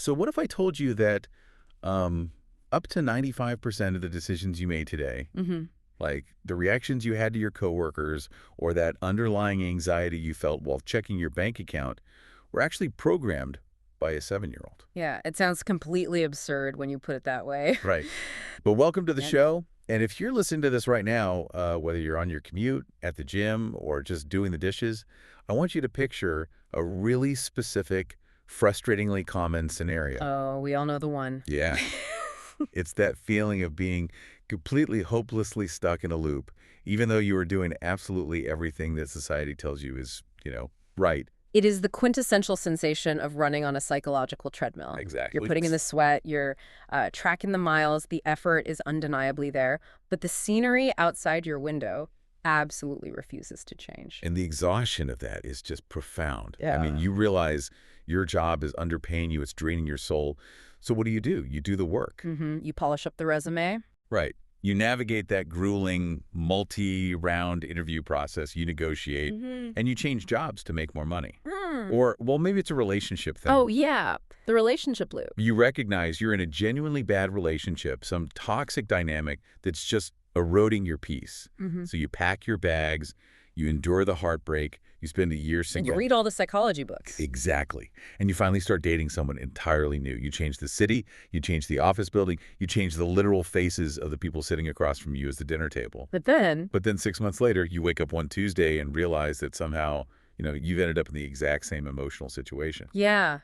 So what if I told you that up to 95% of the decisions you made today, like the reactions you had to your coworkers or that underlying anxiety you felt while checking your bank account, were actually programmed by a 7-year-old? Yeah, it sounds completely absurd when you put it that way. Right. But welcome to the Yeah. show. And if you're listening to this right now, whether you're on your commute, at the gym, or just doing the dishes, I want you to picture a really specific, frustratingly common scenario. Oh, we all know the one. Yeah. It's that feeling of being completely hopelessly stuck in a loop, even though you are doing absolutely everything that society tells you is, right. It is the quintessential sensation of running on a psychological treadmill. Exactly. You're putting in the sweat, you're tracking the miles, the effort is undeniably there, but the scenery outside your window absolutely refuses to change. And the exhaustion of that is just profound. I mean, Yeah. you realize your job is underpaying you, it's draining your soul. So what do? You do the work. You polish up the resume. Right. You navigate that grueling multi-round interview process, you negotiate, and you change jobs to make more money. Or, well, maybe it's a relationship thing. Oh, yeah, the relationship loop. You recognize you're in a genuinely bad relationship, some toxic dynamic that's just eroding your peace. So you pack your bags, you endure the heartbreak, you spend a year And single. you read all the psychology books. Exactly. And you finally start dating someone entirely new. You change the city, you change the office building, you change the literal faces of the people sitting across from you as the dinner table. But then, 6 months later, you wake up one Tuesday and realize that somehow, you've ended up in the exact same emotional situation. yeah,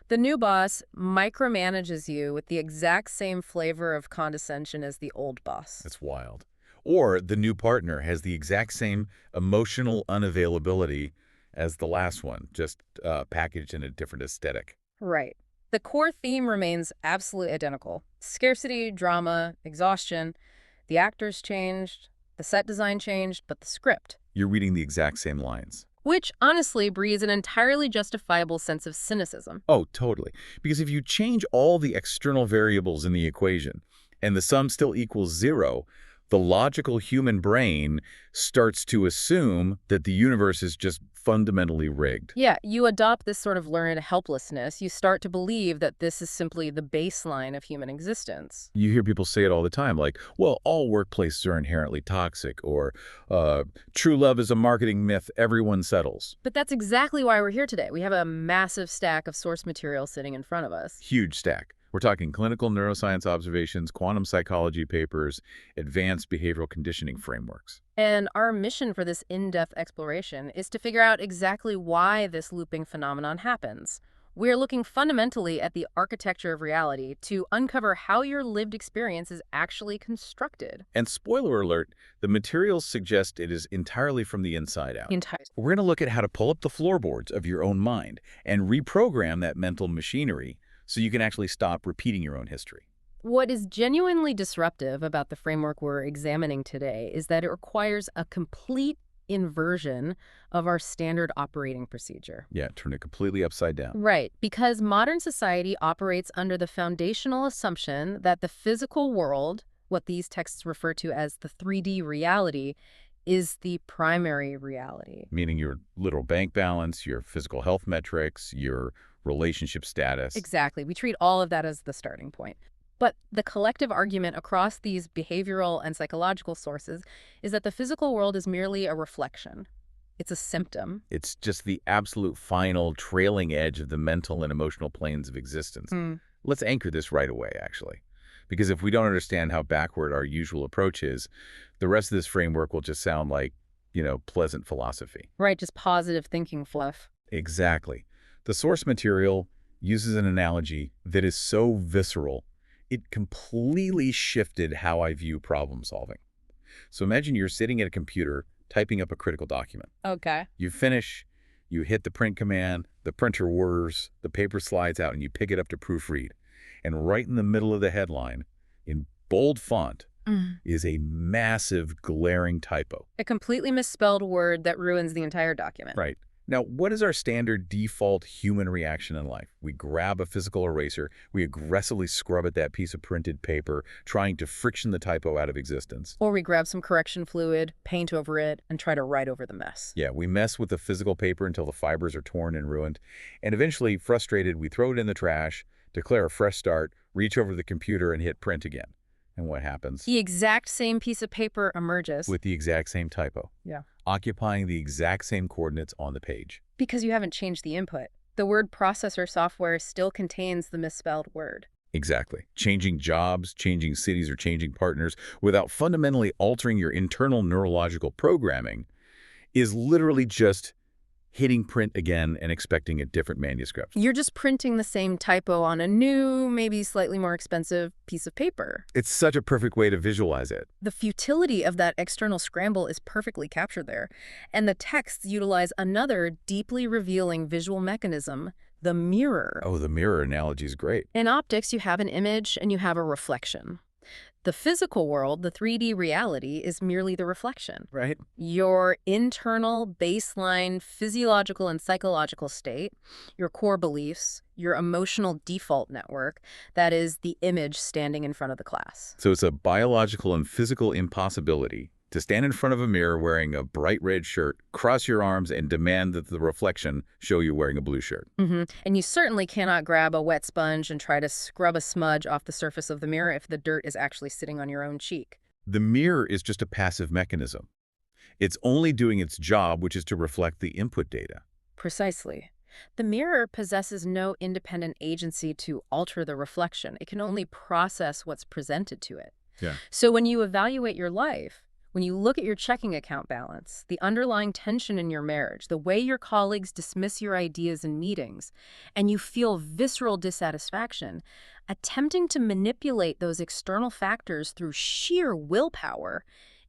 the new boss micromanages you with the exact same flavor of condescension as the old boss. That's wild. Or the new partner has the exact same emotional unavailability as the last one, just packaged in a different aesthetic. Right. The core theme remains absolutely identical. Scarcity, drama, exhaustion. The actors changed, the set design changed, but the script, You're reading the exact same lines. which honestly breeds an entirely justifiable sense of cynicism. Oh, totally. Because if you change all the external variables in the equation and the sum still equals 0, the logical human brain starts to assume that the universe is just fundamentally rigged. Yeah, you adopt this sort of learned helplessness. You start to believe that this is simply the baseline of human existence. You hear people say it all the time, like, well, all workplaces are inherently toxic, or true love is a marketing myth, everyone settles. But that's exactly why we're here today. We have a massive stack of source material sitting in front of us. Huge stack. We're talking clinical neuroscience observations, quantum psychology papers, advanced behavioral conditioning frameworks. And our mission for this in-depth exploration is to figure out exactly why this looping phenomenon happens. We're looking fundamentally at the architecture of reality to uncover how your lived experience is actually constructed. And spoiler alert, the materials suggest it is entirely from the inside out. We're going to look at how to pull up the floorboards of your own mind and reprogram that mental machinery so you can actually stop repeating your own history. What is genuinely disruptive about the framework we're examining today is that it requires a complete inversion of our standard operating procedure. Yeah, turn it completely upside down. Right, because modern society operates under the foundational assumption that the physical world, what these texts refer to as the 3D reality, is the primary reality. Meaning your literal bank balance, your physical health metrics, your relationship status. Exactly. We treat all of that as the starting point. But the collective argument across these behavioral and psychological sources is that the physical world is merely a reflection. It's a symptom. It's just the absolute final trailing edge of the mental and emotional planes of existence. Let's anchor this right away, actually. Because if we don't understand how backward our usual approach is, the rest of this framework will just sound like, pleasant philosophy. Right, just positive thinking fluff. Exactly. The source material uses an analogy that is so visceral, it completely shifted how I view problem solving. So imagine you're sitting at a computer typing up a critical document. Okay. You finish, you hit the print command, the printer whirs, the paper slides out, and you pick it up to proofread. And right in the middle of the headline, in bold font, is a massive, glaring typo. A completely misspelled word that ruins the entire document. Right. Now, what is our standard default human reaction in life? We grab a physical eraser, we aggressively scrub at that piece of printed paper, trying to friction the typo out of existence. Or we grab some correction fluid, paint over it, and try to write over the mess. Yeah, we mess with the physical paper until the fibers are torn and ruined. And eventually, frustrated, we throw it in the trash, Declare a fresh start, reach over the computer and hit print again. And what happens? The exact same piece of paper emerges. With the exact same typo. Yeah. Occupying the exact same coordinates on the page. Because you haven't changed the input. The word processor software still contains the misspelled word. Exactly. Changing jobs, changing cities, or changing partners without fundamentally altering your internal neurological programming is literally just hitting print again and expecting a different manuscript. You're just printing the same typo on a new, maybe slightly more expensive piece of paper. It's such a perfect way to visualize it. The futility of that external scramble is perfectly captured there. And the texts utilize another deeply revealing visual mechanism, the mirror. Oh, the mirror analogy is great. In optics, you have an image and you have a reflection. The physical world, the 3D reality, is merely the reflection. Right. Your internal baseline physiological and psychological state, your core beliefs, your emotional default network, that is the image standing in front of the class. So it's a biological and physical impossibility to stand in front of a mirror wearing a bright red shirt, cross your arms, and demand that the reflection show you wearing a blue shirt. And you certainly cannot grab a wet sponge and try to scrub a smudge off the surface of the mirror if the dirt is actually sitting on your own cheek. The mirror is just a passive mechanism. It's only doing its job, which is to reflect the input data. Precisely. The mirror possesses no independent agency to alter the reflection. It can only process what's presented to it. Yeah. So when you evaluate your life, when you look at your checking account balance, the underlying tension in your marriage, the way your colleagues dismiss your ideas in meetings, and you feel visceral dissatisfaction, attempting to manipulate those external factors through sheer willpower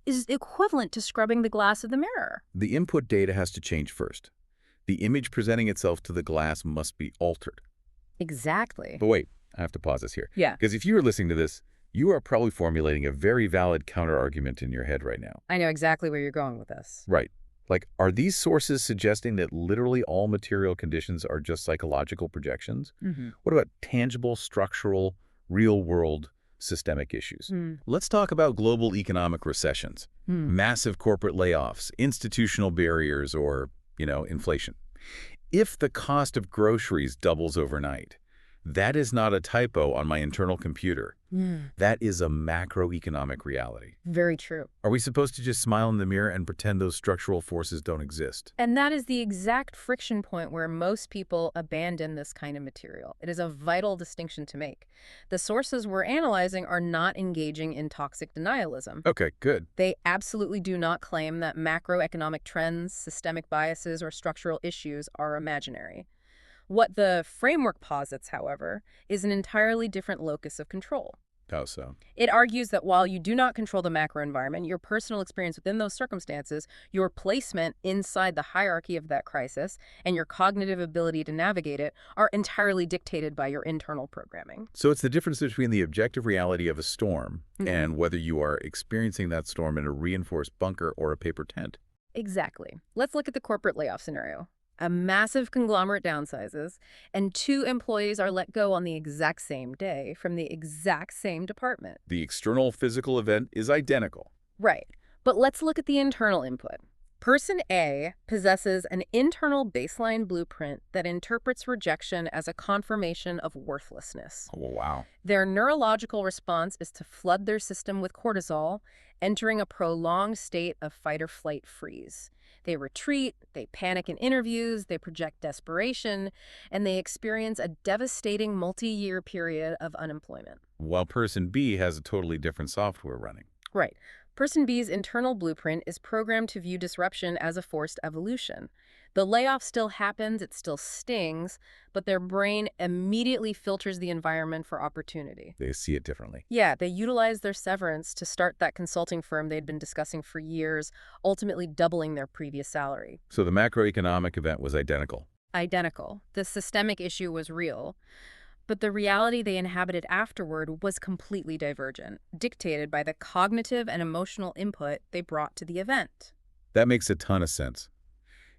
is equivalent to scrubbing the glass of the mirror. The input data has to change first. The image presenting itself to the glass must be altered. Exactly. But wait, I have to pause this here. Yeah. Because if you are listening to this, you are probably formulating a very valid counter-argument in your head right now. I know exactly where you're going with this. Right. Like, are these sources suggesting that literally all material conditions are just psychological projections? What about tangible, structural, real-world systemic issues? Let's talk about global economic recessions, massive corporate layoffs, institutional barriers, or, inflation. If the cost of groceries doubles overnight, that is not a typo on my internal computer. That is a macroeconomic reality. Very true. Are we supposed to just smile in the mirror and pretend those structural forces don't exist? And that is the exact friction point where most people abandon this kind of material. It is a vital distinction to make. The sources we're analyzing are not engaging in toxic denialism. Okay, good. They absolutely do not claim that macroeconomic trends, systemic biases, or structural issues are imaginary. What the framework posits, however, is an entirely different locus of control. How so? It argues that while you do not control the macro environment, your personal experience within those circumstances, your placement inside the hierarchy of that crisis, and your cognitive ability to navigate it are entirely dictated by your internal programming. So it's the difference between the objective reality of a storm and whether you are experiencing that storm in a reinforced bunker or a paper tent. Exactly. Let's look at the corporate layoff scenario. A massive conglomerate downsizes, and 2 employees are let go on the exact same day from the exact same department. The external physical event is identical. Right. But let's look at the internal input. Person A possesses an internal baseline blueprint that interprets rejection as a confirmation of worthlessness. Oh, wow. Their neurological response is to flood their system with cortisol, entering a prolonged state of fight-or-flight freeze. They retreat, they panic in interviews, they project desperation, and they experience a devastating multi-year period of unemployment. While person B has a totally different software running. Right. Person B's internal blueprint is programmed to view disruption as a forced evolution. The layoff still happens, it still stings, but their brain immediately filters the environment for opportunity. They see it differently. Yeah, they utilize their severance to start that consulting firm they'd been discussing for years, ultimately doubling their previous salary. So the macroeconomic event was identical. Identical. The systemic issue was real. But the reality they inhabited afterward was completely divergent, dictated by the cognitive and emotional input they brought to the event. That makes a ton of sense.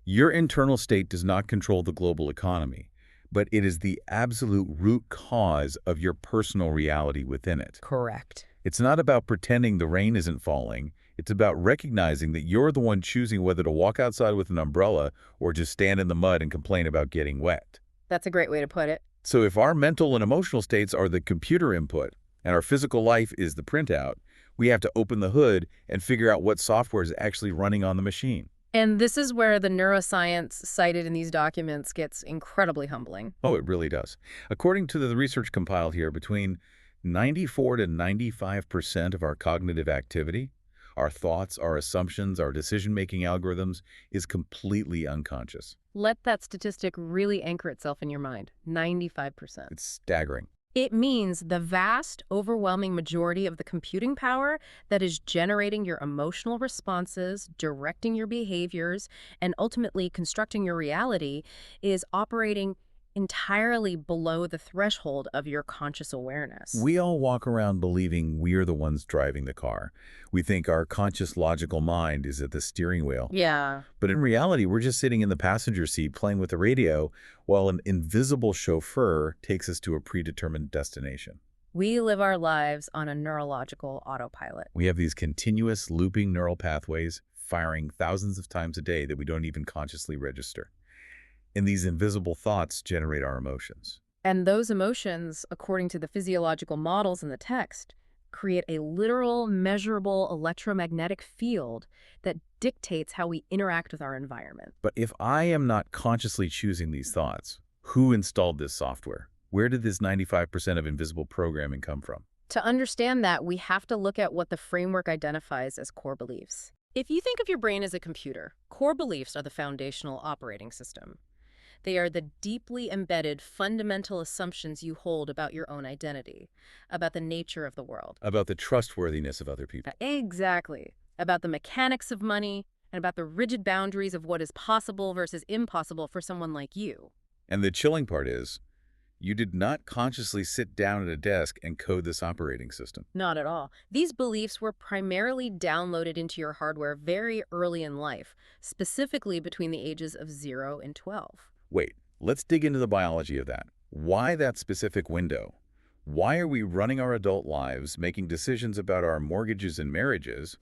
Your internal state does not control the global economy, but it is the absolute root cause of your personal reality within it. Correct. It's not about pretending the rain isn't falling. It's about recognizing that you're the one choosing whether to walk outside with an umbrella or just stand in the mud and complain about getting wet. That's a great way to put it. So if our mental and emotional states are the computer input and our physical life is the printout, we have to open the hood and figure out what software is actually running on the machine. And this is where the neuroscience cited in these documents gets incredibly humbling. Oh, it really does. According to the research compiled here, between 94 to 95% of our cognitive activity, our thoughts, our assumptions, our decision-making algorithms, is completely unconscious. Let that statistic really anchor itself in your mind. 95%. It's staggering. It means the vast, overwhelming majority of the computing power that is generating your emotional responses, directing your behaviors, and ultimately constructing your reality is operating entirely below the threshold of your conscious awareness. We all walk around believing we're the ones driving the car. We think our conscious logical mind is at the steering wheel. Yeah. But in reality, we're just sitting in the passenger seat playing with the radio while an invisible chauffeur takes us to a predetermined destination. We live our lives on a neurological autopilot. We have these continuous looping neural pathways firing thousands of times a day that we don't even consciously register. And these invisible thoughts generate our emotions. And those emotions, according to the physiological models in the text, create a literal, measurable electromagnetic field that dictates how we interact with our environment. But if I am not consciously choosing these thoughts, who installed this software? Where did this 95% of invisible programming come from? To understand that, we have to look at what the framework identifies as core beliefs. If you think of your brain as a computer, core beliefs are the foundational operating system. They are the deeply embedded fundamental assumptions you hold about your own identity, about the nature of the world. About the trustworthiness of other people. Exactly. About the mechanics of money, and about the rigid boundaries of what is possible versus impossible for someone like you. And the chilling part is, you did not consciously sit down at a desk and code this operating system. Not at all. These beliefs were primarily downloaded into your hardware very early in life, specifically between the ages of 0 and 12. Wait, let's dig into the biology of that. Why that specific window? Why are we running our adult lives, making decisions about our mortgages and marriages,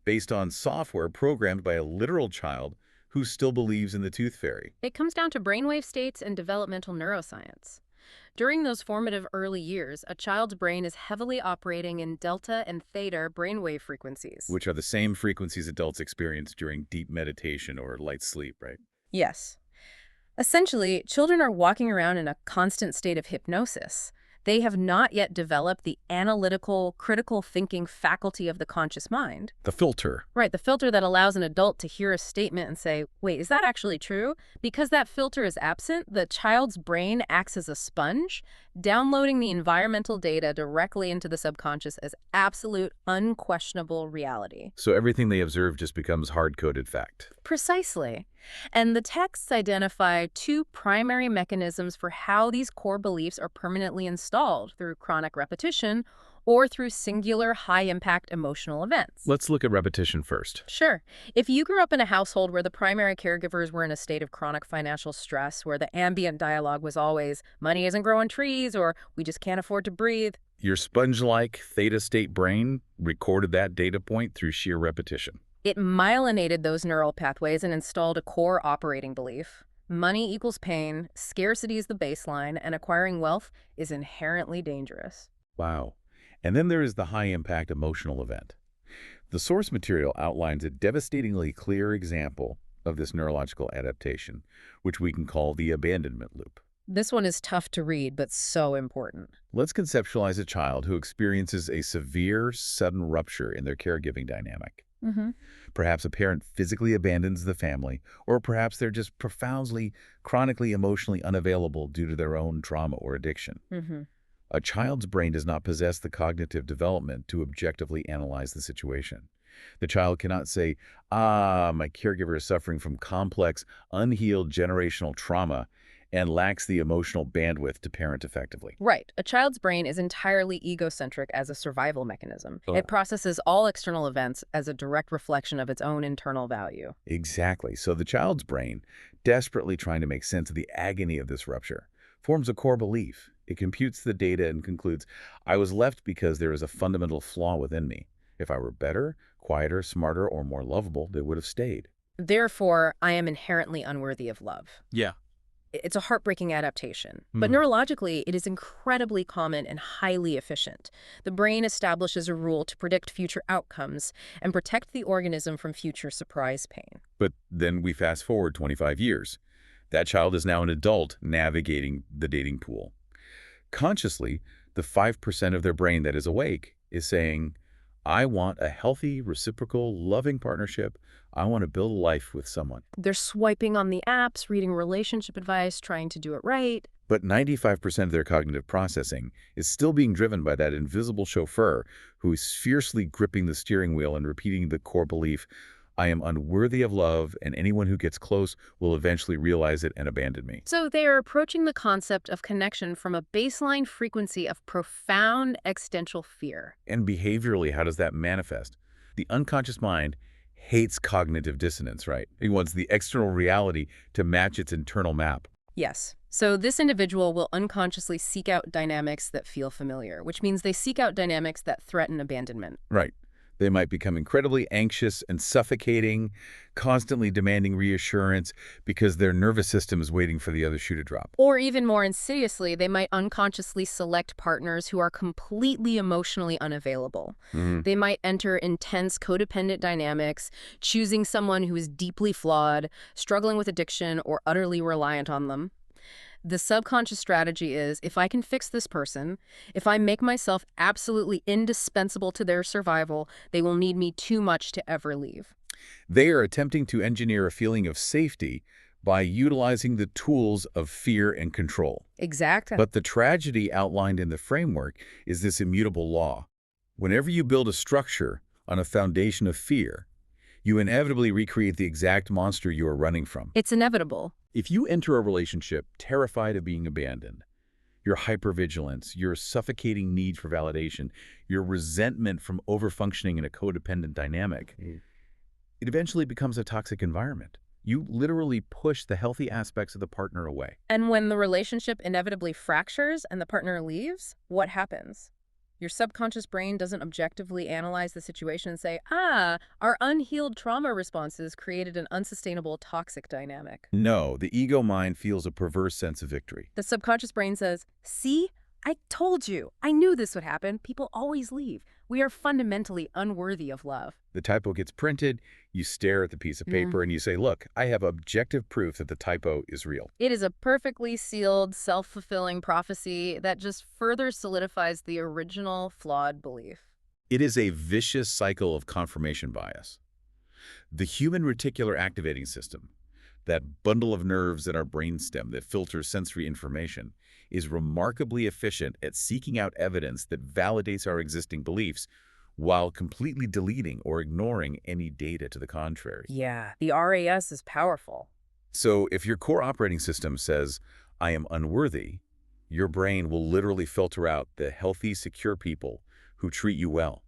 based on software programmed by a literal child who still believes in the tooth fairy? It comes down to brainwave states and developmental neuroscience. During those formative early years, a child's brain is heavily operating in delta and theta brainwave frequencies. Which are the same frequencies adults experience during deep meditation or light sleep, right? Yes. Essentially, children are walking around in a constant state of hypnosis. They have not yet developed the analytical, critical thinking faculty of the conscious mind. The filter. Right, the filter that allows an adult to hear a statement and say, wait, is that actually true? Because that filter is absent, the child's brain acts as a sponge, downloading the environmental data directly into the subconscious as absolute, unquestionable reality. So everything they observe just becomes hard-coded fact. Precisely. And the texts identify two primary mechanisms for how these core beliefs are permanently installed through chronic repetition or through singular high-impact emotional events. Let's look at repetition first. Sure. If you grew up in a household where the primary caregivers were in a state of chronic financial stress, where the ambient dialogue was always, money isn't growing trees, or we just can't afford to breathe. Your sponge-like theta state brain recorded that data point through sheer repetition. It myelinated those neural pathways and installed a core operating belief. Money equals pain, scarcity is the baseline, and acquiring wealth is inherently dangerous. Wow. And then there is the high-impact emotional event. The source material outlines a devastatingly clear example of this neurological adaptation, which we can call the abandonment loop. This one is tough to read, but so important. Let's conceptualize a child who experiences a severe, sudden rupture in their caregiving dynamic. Perhaps a parent physically abandons the family, or perhaps they're just profoundly, chronically, emotionally unavailable due to their own trauma or addiction. A child's brain does not possess the cognitive development to objectively analyze the situation. The child cannot say, my caregiver is suffering from complex, unhealed generational trauma and lacks the emotional bandwidth to parent effectively. Right. A child's brain is entirely egocentric as a survival mechanism. It processes all external events as a direct reflection of its own internal value. Exactly. So the child's brain, desperately trying to make sense of the agony of this rupture, forms a core belief. It computes the data and concludes, I was left because there is a fundamental flaw within me. If I were better, quieter, smarter, or more lovable, they would have stayed. Therefore, I am inherently unworthy of love. Yeah. It's a heartbreaking adaptation. But Hmm. neurologically, it is incredibly common and highly efficient. The brain establishes a rule to predict future outcomes and protect the organism from future surprise pain. But then we fast forward 25 years. That child is now an adult navigating the dating pool. Consciously, the 5% of their brain that is awake is saying, I want a healthy, reciprocal, loving partnership. I want to build a life with someone. They're swiping on the apps, reading relationship advice, trying to do it right. But 95% of their cognitive processing is still being driven by that invisible chauffeur who is fiercely gripping the steering wheel and repeating the core belief, I am unworthy of love, and anyone who gets close will eventually realize it and abandon me. So they are approaching the concept of connection from a baseline frequency of profound existential fear. And behaviorally, how does that manifest? The unconscious mind hates cognitive dissonance, right? It wants the external reality to match its internal map. Yes. So this individual will unconsciously seek out dynamics that feel familiar, which means they seek out dynamics that threaten abandonment. Right. They might become incredibly anxious and suffocating, constantly demanding reassurance because their nervous system is waiting for the other shoe to drop. Or even more insidiously, they might unconsciously select partners who are completely emotionally unavailable. Mhm. They might enter intense codependent dynamics, choosing someone who is deeply flawed, struggling with addiction, or utterly reliant on them. The subconscious strategy is, if I can fix this person, if I make myself absolutely indispensable to their survival, they will need me too much to ever leave. They are attempting to engineer a feeling of safety by utilizing the tools of fear and control. Exactly. But the tragedy outlined in the framework is this immutable law. Whenever you build a structure on a foundation of fear, you inevitably recreate the exact monster you are running from. It's inevitable. If you enter a relationship terrified of being abandoned, your hypervigilance, your suffocating need for validation, your resentment from overfunctioning in a codependent dynamic, it eventually becomes a toxic environment. You literally push the healthy aspects of the partner away. And when the relationship inevitably fractures and the partner leaves, what happens? Your subconscious brain doesn't objectively analyze the situation and say, our unhealed trauma responses created an unsustainable toxic dynamic. No, the ego mind feels a perverse sense of victory. The subconscious brain says, see, I told you. I knew this would happen. People always leave. We are fundamentally unworthy of love. The typo gets printed, you stare at the piece of paper and you say, look, I have objective proof that the typo is real. It is a perfectly sealed, self-fulfilling prophecy that just further solidifies the original flawed belief. It is a vicious cycle of confirmation bias. The human reticular activating system, that bundle of nerves in our brainstem that filters sensory information, is remarkably efficient at seeking out evidence that validates our existing beliefs while completely deleting or ignoring any data to the contrary. Yeah, the RAS is powerful. So if your core operating system says, I am unworthy, your brain will literally filter out the healthy, secure people who treat you well.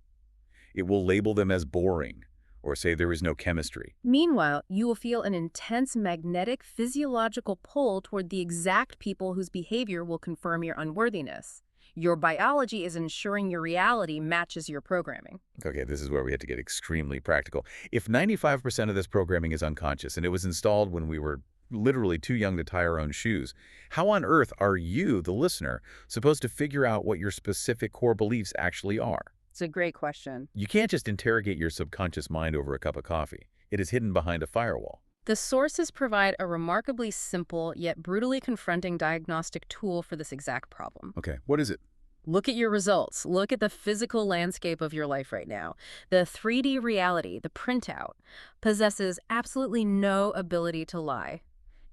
It will label them as boring or say there is no chemistry. Meanwhile, you will feel an intense magnetic physiological pull toward the exact people whose behavior will confirm your unworthiness. Your biology is ensuring your reality matches your programming. Okay, this is where we had to get extremely practical. If 95% of this programming is unconscious and it was installed when we were literally too young to tie our own shoes, how on earth are you, the listener, supposed to figure out what your specific core beliefs actually are? It's a great question. You can't just interrogate your subconscious mind over a cup of coffee. It is hidden behind a firewall. The sources provide a remarkably simple yet brutally confronting diagnostic tool for this exact problem. Okay, what is it? Look at your results. Look at the physical landscape of your life right now. The 3D reality, the printout, possesses absolutely no ability to lie.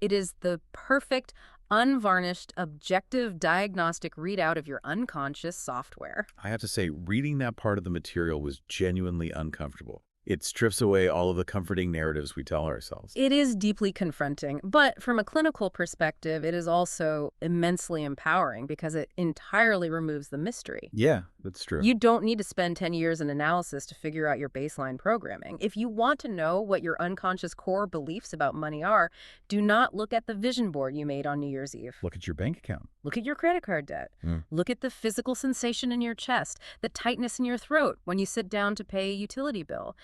It is the perfect, unvarnished, objective diagnostic readout of your unconscious software. I have to say, reading that part of the material was genuinely uncomfortable. It strips away all of the comforting narratives we tell ourselves. It is deeply confronting, but from a clinical perspective, it is also immensely empowering because it entirely removes the mystery. Yeah, that's true. You don't need to spend 10 years in analysis to figure out your baseline programming. If you want to know what your unconscious core beliefs about money are, do not look at the vision board you made on New Year's Eve. Look at your bank account. Look at your credit card debt. Look at the physical sensation in your chest, the tightness in your throat when you sit down to pay a utility bill.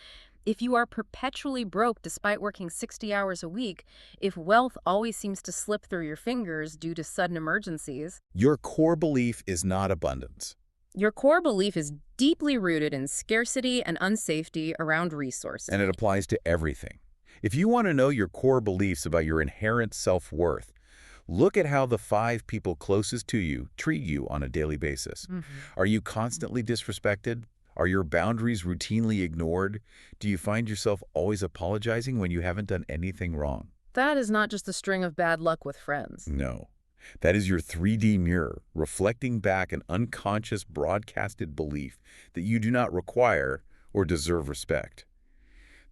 if you are perpetually broke despite working 60 hours a week, if wealth always seems to slip through your fingers due to sudden emergencies, Your core belief is not abundance. your core belief is deeply rooted in scarcity and unsafety around resources. And it applies to everything. If you want to know your core beliefs about your inherent self-worth, look at how the 5 people closest to you treat you on a daily basis. Are you constantly disrespected? Are your boundaries routinely ignored? Do you find yourself always apologizing when you haven't done anything wrong? That is not just a string of bad luck with friends. No. That is your 3D mirror, reflecting back an unconscious broadcasted belief that you do not require or deserve respect.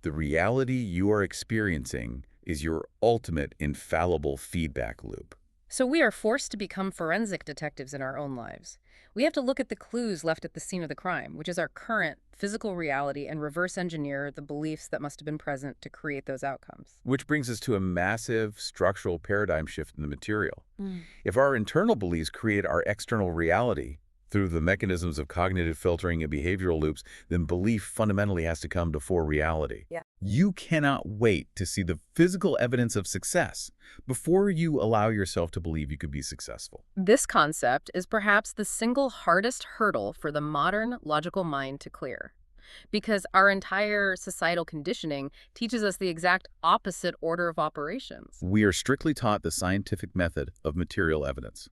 The reality you are experiencing is your ultimate infallible feedback loop. So we are forced to become forensic detectives in our own lives. We have to look at the clues left at the scene of the crime, which is our current physical reality, and reverse engineer the beliefs that must have been present to create those outcomes. Which brings us to a massive structural paradigm shift in the material. If our internal beliefs create our external reality through the mechanisms of cognitive filtering and behavioral loops, then belief fundamentally has to come before reality. Yeah. You cannot wait to see the physical evidence of success before you allow yourself to believe you could be successful. This concept is perhaps the single hardest hurdle for the modern logical mind to clear, because our entire societal conditioning teaches us the exact opposite order of operations. We are strictly taught the scientific method of material evidence.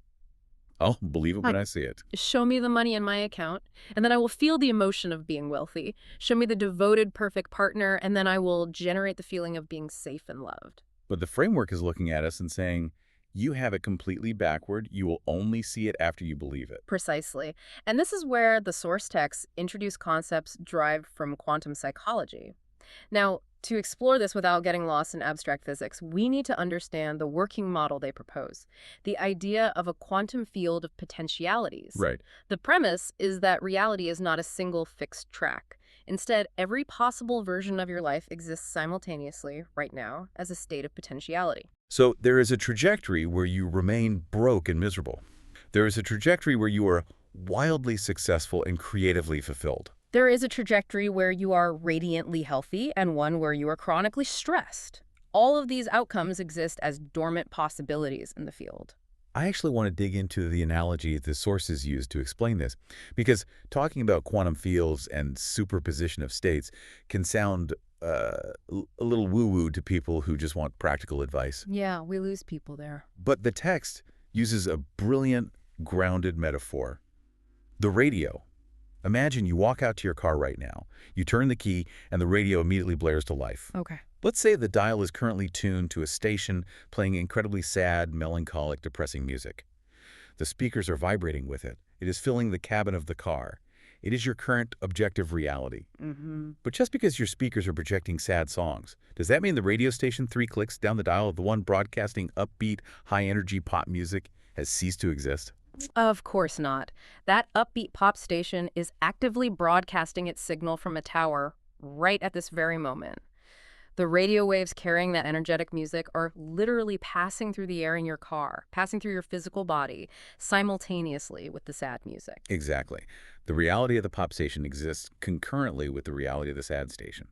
I'll believe it when I see it. Show me the money in my account, and then I will feel the emotion of being wealthy. Show me the devoted, perfect partner, and then I will generate the feeling of being safe and loved. But the framework is looking at us and saying, you have it completely backward. You will only see it after you believe it. Precisely. And this is where the source texts introduce concepts derived from quantum psychology. Now, to explore this without getting lost in abstract physics, we need to understand the working model they propose, the idea of a quantum field of potentialities. Right. The premise is that reality is not a single fixed track. Instead, every possible version of your life exists simultaneously, right now, as a state of potentiality. So there is a trajectory where you remain broke and miserable. There is a trajectory where you are wildly successful and creatively fulfilled. There is a trajectory where you are radiantly healthy and one where you are chronically stressed. All of these outcomes exist as dormant possibilities in the field. I actually want to dig into the analogy the sources use to explain this, because talking about quantum fields and superposition of states can sound a little woo-woo to people who just want practical advice. Yeah, we lose people there. But the text uses a brilliant, grounded metaphor. The radio. Imagine you walk out to your car right now, you turn the key, and the radio immediately blares to life. Okay. Let's say the dial is currently tuned to a station playing incredibly sad, melancholic, depressing music. The speakers are vibrating with it. It is filling the cabin of the car. It is your current objective reality. But just because your speakers are projecting sad songs, does that mean the radio station 3 clicks down the dial of the one broadcasting upbeat, high-energy pop music has ceased to exist? Of course not. That upbeat pop station is actively broadcasting its signal from a tower right at this very moment. The radio waves carrying that energetic music are literally passing through the air in your car, passing through your physical body, simultaneously with the sad music. Exactly. The reality of the pop station exists concurrently with the reality of the sad station.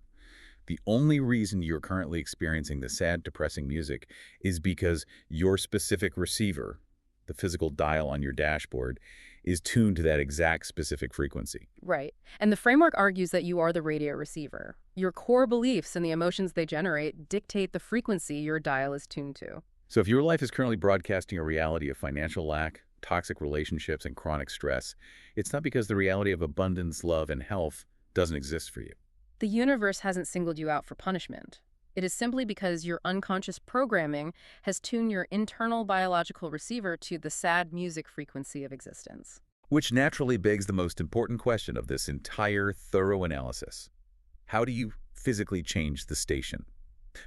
The only reason you're currently experiencing the sad, depressing music is because your specific receiver, the physical dial on your dashboard, is tuned to that exact specific frequency. Right. And the framework argues that you are the radio receiver. Your core beliefs and the emotions they generate dictate the frequency your dial is tuned to. So if your life is currently broadcasting a reality of financial lack, toxic relationships, and chronic stress, it's not because the reality of abundance, love, and health doesn't exist for you. The universe hasn't singled you out for punishment. It is simply because your unconscious programming has tuned your internal biological receiver to the sad music frequency of existence. Which naturally begs the most important question of this entire thorough analysis. How do you physically change the station?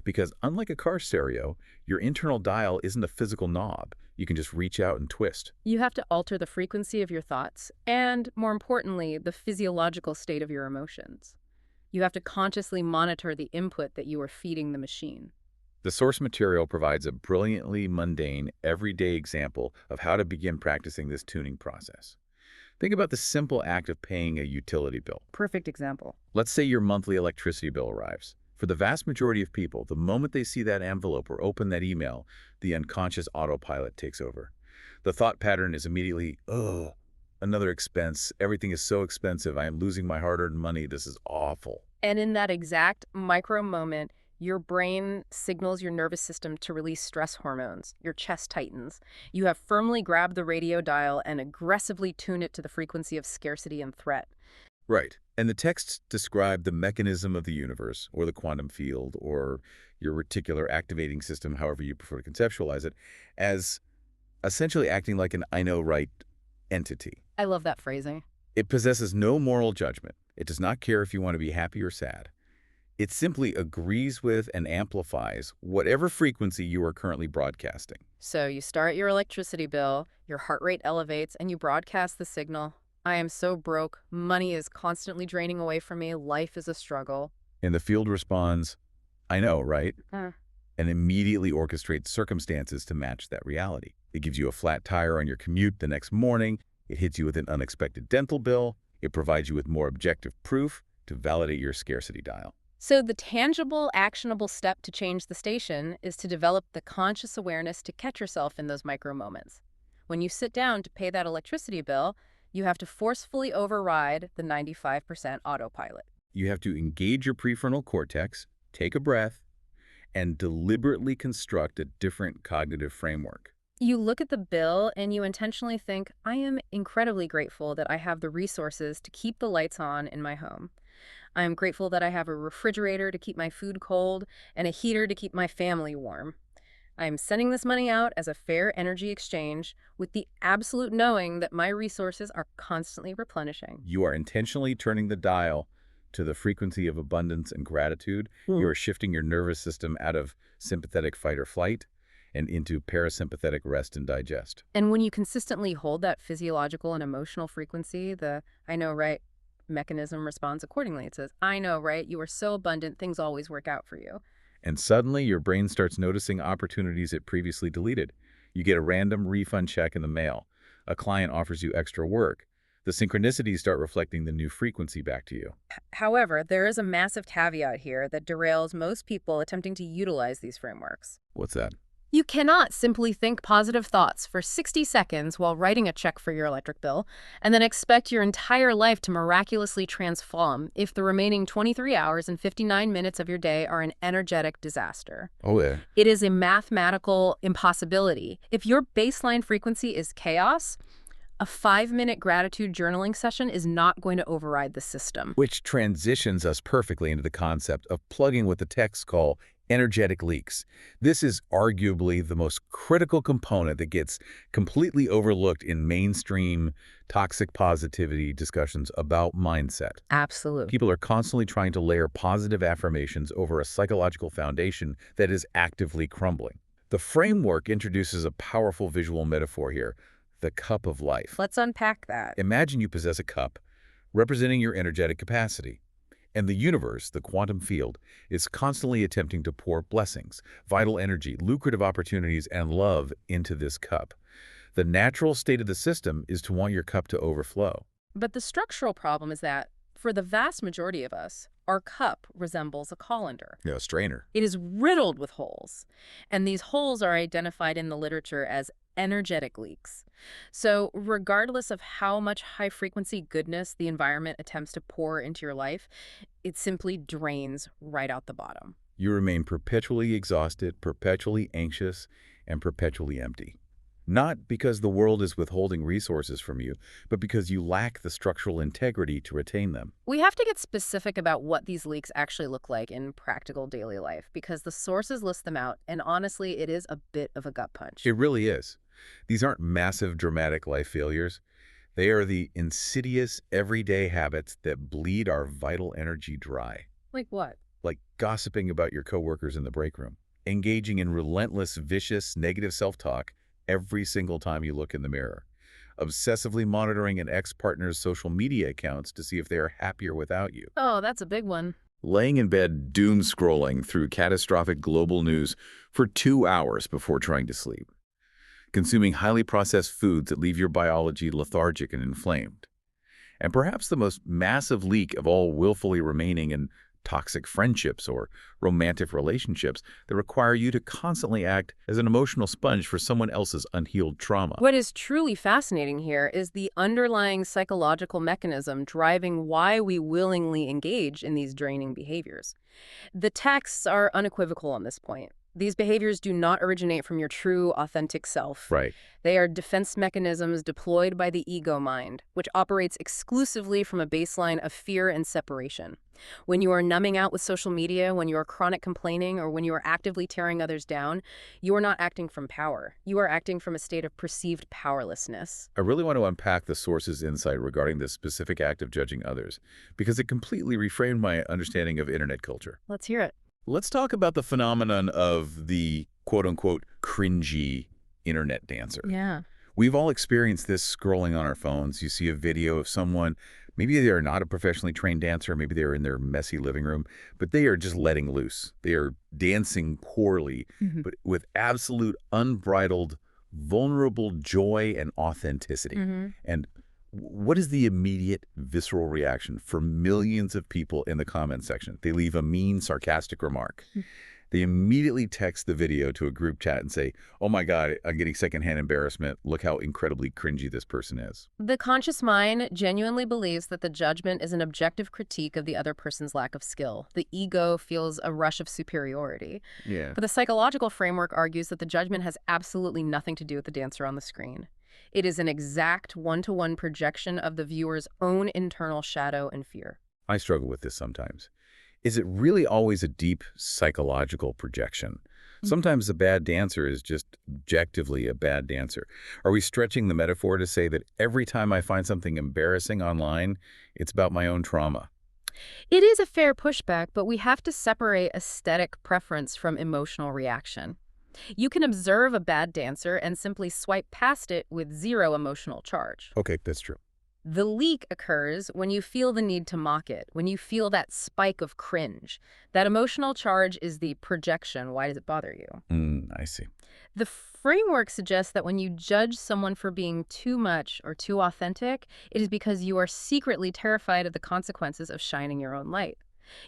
Because unlike a car stereo, your internal dial isn't a physical knob you can just reach out and twist. You have to alter the frequency of your thoughts and, more importantly, the physiological state of your emotions. You have to consciously monitor the input that you are feeding the machine. The source material provides a brilliantly mundane, everyday example of how to begin practicing this tuning process. Think about the simple act of paying a utility bill. Perfect example. Let's say your monthly electricity bill arrives. For the vast majority of people, the moment they see that envelope or open that email, the unconscious autopilot takes over. The thought pattern is immediately, ugh, another expense. Everything is so expensive. I am losing my hard-earned money. This is awful. And in that exact micro moment, your brain signals your nervous system to release stress hormones. Your chest tightens. You have firmly grabbed the radio dial and aggressively tune it to the frequency of scarcity and threat. Right. And the texts describe the mechanism of the universe, or the quantum field, or your reticular activating system, however you prefer to conceptualize it, as essentially acting like an I know right entity. I love that phrasing. It possesses no moral judgment. It does not care if you want to be happy or sad. It simply agrees with and amplifies whatever frequency you are currently broadcasting. So you start your electricity bill, your heart rate elevates, and you broadcast the signal. I am so broke. Money is constantly draining away from me. Life is a struggle. And the field responds, I know, right? Huh. And immediately orchestrates circumstances to match that reality. It gives you a flat tire on your commute the next morning. It hits you with an unexpected dental bill. It provides you with more objective proof to validate your scarcity dial. So the tangible, actionable step to change the station is to develop the conscious awareness to catch yourself in those micro moments. When you sit down to pay that electricity bill, you have to forcefully override the 95% autopilot. You have to engage your prefrontal cortex, take a breath, and deliberately construct a different cognitive framework. You look at the bill and you intentionally think, I am incredibly grateful that I have the resources to keep the lights on in my home. I am grateful that I have a refrigerator to keep my food cold and a heater to keep my family warm. I am sending this money out as a fair energy exchange with the absolute knowing that my resources are constantly replenishing. You are intentionally turning the dial to the frequency of abundance and gratitude. You are shifting your nervous system out of sympathetic fight or flight and into parasympathetic rest and digest. And when you consistently hold that physiological and emotional frequency, the I know, right, mechanism responds accordingly. It says, I know, right? You are so abundant, things always work out for you. And suddenly your brain starts noticing opportunities it previously deleted. You get a random refund check in the mail. A client offers you extra work. The synchronicities start reflecting the new frequency back to you. However, there is a massive caveat here that derails most people attempting to utilize these frameworks. What's that? You cannot simply think positive thoughts for 60 seconds while writing a check for your electric bill and then expect your entire life to miraculously transform if the remaining 23 hours and 59 minutes of your day are an energetic disaster. Oh, yeah. It is a mathematical impossibility. If your baseline frequency is chaos, a 5-minute gratitude journaling session is not going to override the system. Which transitions us perfectly into the concept of plugging what the texts call energetic leaks. This is arguably the most critical component that gets completely overlooked in mainstream toxic positivity discussions about mindset. Absolutely. People are constantly trying to layer positive affirmations over a psychological foundation that is actively crumbling. The framework introduces a powerful visual metaphor here, the cup of life. Let's unpack that. Imagine you possess a cup representing your energetic capacity. And the universe, the quantum field, is constantly attempting to pour blessings, vital energy, lucrative opportunities, and love into this cup. The natural state of the system is to want your cup to overflow. But the structural problem is that, for the vast majority of us, our cup resembles a colander. A strainer. It is riddled with holes, and these holes are identified in the literature as energetic leaks. So regardless of how much high-frequency goodness the environment attempts to pour into your life, it simply drains right out the bottom. You remain perpetually exhausted, perpetually anxious, and perpetually empty. Not because the world is withholding resources from you, but because you lack the structural integrity to retain them. We have to get specific about what these leaks actually look like in practical daily life, because the sources list them out, and honestly, it is a bit of a gut punch. It really is. These aren't massive, dramatic life failures. They are the insidious, everyday habits that bleed our vital energy dry. Like what? Like gossiping about your coworkers in the break room, engaging in relentless, vicious, negative self-talk every single time you look in the mirror, obsessively monitoring an ex-partner's social media accounts to see if they are happier without you, Oh, that's a big one. laying in bed doom scrolling through catastrophic global news for 2 hours before trying to sleep, consuming highly processed foods that leave your biology lethargic and inflamed. And perhaps the most massive leak of all willfully remaining in toxic friendships or romantic relationships that require you to constantly act as an emotional sponge for someone else's unhealed trauma. What is truly fascinating here is the underlying psychological mechanism driving why we willingly engage in these draining behaviors. The texts are unequivocal on this point. These behaviors do not originate from your true, authentic self. Right. They are defense mechanisms deployed by the ego mind, which operates exclusively from a baseline of fear and separation. When you are numbing out with social media, when you are chronic complaining, or when you are actively tearing others down, you are not acting from power. You are acting from a state of perceived powerlessness. I really want to unpack the source's insight regarding this specific act of judging others, because it completely reframed my understanding of internet culture. Let's hear it. Let's talk about the phenomenon of the quote-unquote cringy internet dancer. Yeah. We've all experienced this scrolling on our phones. You see a video of someone, maybe they're not a professionally trained dancer, maybe they're in their messy living room, but they are just letting loose. They are dancing poorly, but with absolute unbridled, vulnerable joy and authenticity. And what is the immediate visceral reaction for millions of people in the comment section? They leave a mean, sarcastic remark. They immediately text the video to a group chat and say, "Oh my God, I'm getting secondhand embarrassment. Look how incredibly cringy this person is." The conscious mind genuinely believes that the judgment is an objective critique of the other person's lack of skill. The ego feels a rush of superiority. Yeah. But the psychological framework argues that the judgment has absolutely nothing to do with the dancer on the screen. It is an exact one-to-one projection of the viewer's own internal shadow and fear. I struggle with this sometimes. Is it really always a deep psychological projection? Sometimes the bad dancer is just objectively a bad dancer. Are we stretching the metaphor to say that every time I find something embarrassing online, it's about my own trauma? It is a fair pushback, but we have to separate aesthetic preference from emotional reaction. You can observe a bad dancer and simply swipe past it with zero emotional charge. Okay, that's true. The leak occurs when you feel the need to mock it, when you feel that spike of cringe. That emotional charge is the projection. Why does it bother you? I see. The framework suggests that when you judge someone for being too much or too authentic, it is because you are secretly terrified of the consequences of shining your own light.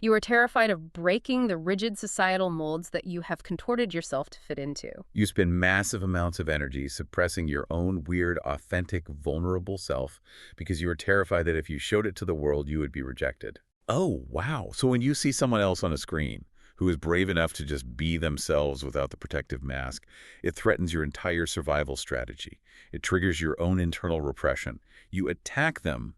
You are terrified of breaking the rigid societal molds that you have contorted yourself to fit into. You spend massive amounts of energy suppressing your own weird, authentic, vulnerable self because you are terrified that if you showed it to the world, you would be rejected. Oh, wow. So when you see someone else on a screen who is brave enough to just be themselves without the protective mask, it threatens your entire survival strategy. It triggers your own internal repression. You attack them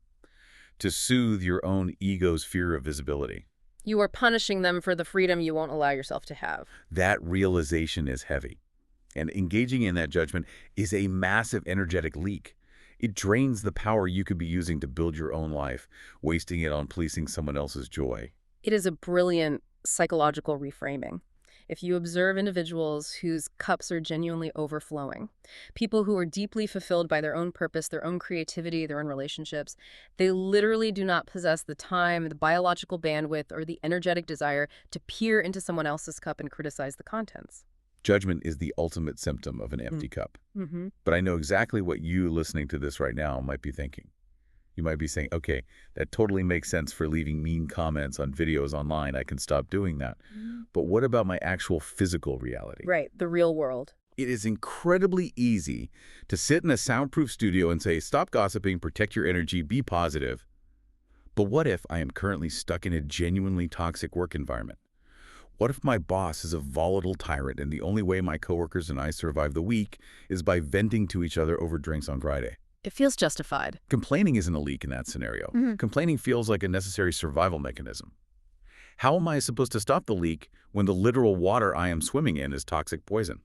to soothe your own ego's fear of visibility. You are punishing them for the freedom you won't allow yourself to have. That realization is heavy. And engaging in that judgment is a massive energetic leak. It drains the power you could be using to build your own life, wasting it on policing someone else's joy. It is a brilliant psychological reframing. If you observe individuals whose cups are genuinely overflowing, people who are deeply fulfilled by their own purpose, their own creativity, their own relationships, they literally do not possess the time, the biological bandwidth, or the energetic desire to peer into someone else's cup and criticize the contents. Judgment is the ultimate symptom of an empty cup. But I know exactly what you listening to this right now might be thinking. You might be saying, okay, that totally makes sense for leaving mean comments on videos online. I can stop doing that. But what about my actual physical reality? Right, the real world. It is incredibly easy to sit in a soundproof studio and say, stop gossiping, protect your energy, be positive. But what if I am currently stuck in a genuinely toxic work environment? What if my boss is a volatile tyrant and the only way my coworkers and I survive the week is by venting to each other over drinks on Friday? It feels justified. Complaining isn't a leak in that scenario. Complaining feels like a necessary survival mechanism. How am I supposed to stop the leak when the literal water I am swimming in is toxic poison?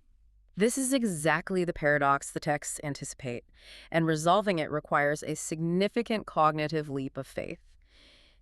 This is exactly the paradox the texts anticipate, and resolving it requires a significant cognitive leap of faith.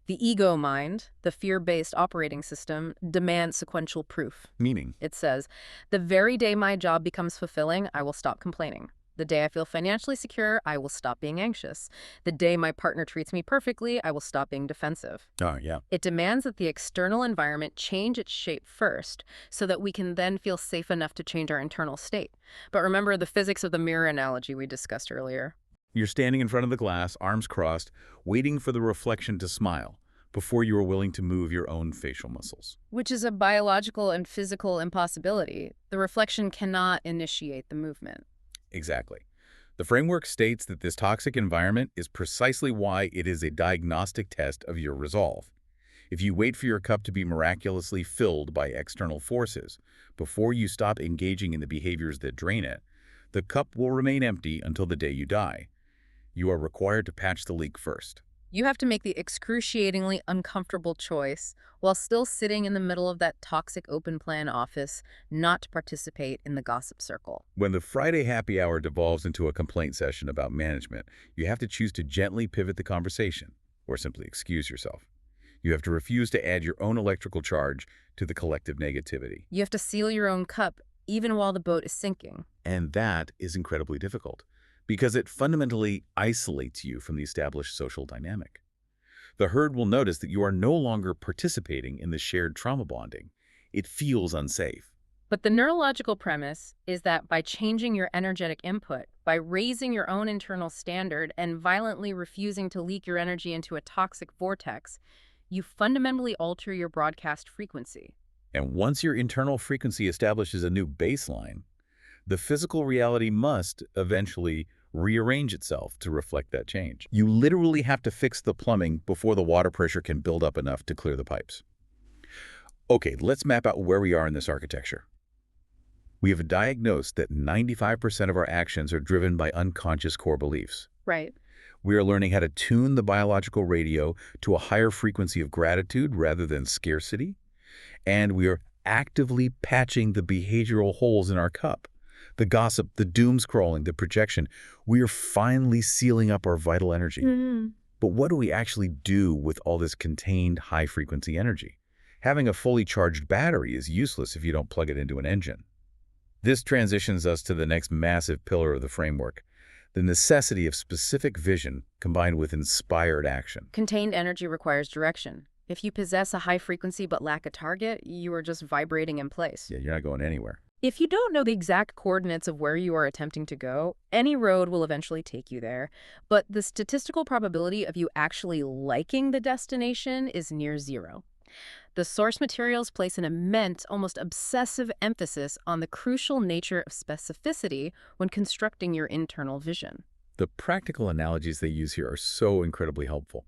The ego mind, the fear-based operating system, demands sequential proof. Meaning? It says, the very day my job becomes fulfilling, I will stop complaining. The day I feel financially secure, I will stop being anxious. The day my partner treats me perfectly, I will stop being defensive. Oh, yeah. It demands that the external environment change its shape first, so that we can then feel safe enough to change our internal state. But remember the physics of the mirror analogy we discussed earlier. You're standing in front of the glass, arms crossed, waiting for the reflection to smile before you are willing to move your own facial muscles. Which is a biological and physical impossibility. The reflection cannot initiate the movement. Exactly. The framework states that this toxic environment is precisely why it is a diagnostic test of your resolve. If you wait for your cup to be miraculously filled by external forces before you stop engaging in the behaviors that drain it, the cup will remain empty until the day you die. You are required to patch the leak first. You have to make the excruciatingly uncomfortable choice, while still sitting in the middle of that toxic open plan office, not to participate in the gossip circle. When the Friday happy hour devolves into a complaint session about management, you have to choose to gently pivot the conversation, or simply excuse yourself. You have to refuse to add your own electrical charge to the collective negativity. You have to seal your own cup, even while the boat is sinking. And that is incredibly difficult, because it fundamentally isolates you from the established social dynamic. The herd will notice that you are no longer participating in the shared trauma bonding. It feels unsafe. But the neurological premise is that by changing your energetic input, by raising your own internal standard and violently refusing to leak your energy into a toxic vortex, you fundamentally alter your broadcast frequency. And once your internal frequency establishes a new baseline, the physical reality must eventually rearrange itself to reflect that change. You literally have to fix the plumbing before the water pressure can build up enough to clear the pipes. Okay, let's map out where we are in this architecture. We have diagnosed that 95% of our actions are driven by unconscious core beliefs. Right. We are learning how to tune the biological radio to a higher frequency of gratitude rather than scarcity. And we are actively patching the behavioral holes in our cup. The gossip, the doom scrolling, the projection. We are finally sealing up our vital energy. But what do we actually do with all this contained high-frequency energy? Having a fully charged battery is useless if you don't plug it into an engine. This transitions us to the next massive pillar of the framework, the necessity of specific vision combined with inspired action. Contained energy requires direction. If you possess a high frequency but lack a target, you are just vibrating in place. Yeah, you're not going anywhere. If you don't know the exact coordinates of where you are attempting to go, any road will eventually take you there. But the statistical probability of you actually liking the destination is near zero. The source materials place an immense, almost obsessive emphasis on the crucial nature of specificity when constructing your internal vision. The practical analogies they use here are so incredibly helpful.